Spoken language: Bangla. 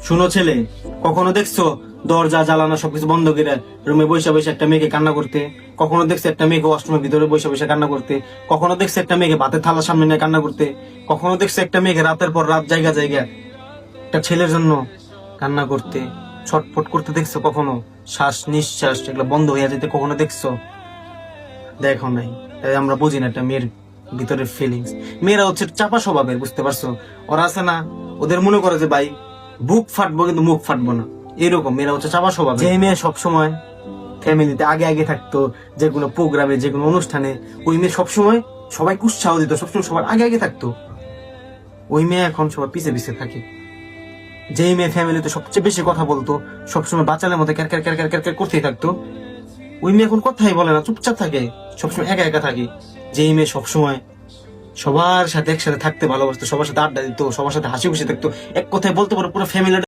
শুনো ছেলে, কখনো দেখছো দরজা জ্বালানো সবকিছু বন্ধ করে রুমে বসে বসে একটা মেয়েকে কান্না করতে? কখনো দেখছো একটা মেয়েকে ওয়াশরুমের ভিতরে বসে বসে কান্না করতে? কখনো দেখছো একটা মেয়েকে ভাতের থালার সামনে নিয়ে কান্না করতে? কখনো দেখছো একটা মেয়েকে রাতের পর রাত জায়গা জায়গা একটা ছেলের জন্য কান্না করতে, ছটফট করতে দেখছো? কখনো শ্বাস নিঃশ্বাস এগুলো বন্ধ হয়ে যেতে কখনো দেখছো? দেখো নাই, তাই আমরা বুঝি না একটা মেয়ের ভিতরের ফিলিংস। মেয়েরা হচ্ছে চাপা স্বভাবের, বুঝতে পারছো? ওরা আছে না, ওদের মনে করে যে ভাই বুক ফাটবো কিন্তু মুখ ফাটবো না, এরকম মেয়েরা হচ্ছে চাপা স্বভাব। যে মেয়ে সবসময় ফ্যামিলিতে আগে আগে থাকতো, যে কোনো প্রোগ্রামে যে কোনো অনুষ্ঠানে, ওই মেয়ে সবসময় সবাইকে উৎসাহ দিত, সবসময় সবার আগে আগে থাকতো, ওই মেয়ে এখন সবার পিছে পিছে থাকে। যেই মেয়ে ফ্যামিলিতে সবচেয়ে বেশি কথা বলতো, সবসময় বাচ্চাদের মধ্যে car car car car car car করতেই থাকতো, ওই মেয়ে এখন কথাই বলে না, চুপচাপ থাকে, সবসময় একা একা থাকে। যেই মেয়ে সবসময় সবার সাথে একসাথে থাকতে ভালোবাসতো, সবার সাথে আড্ডা দিত, সবার সাথে হাসি খুশি থাকতো, এক কথায় বলতে পারো পুরো ফ্যামিলি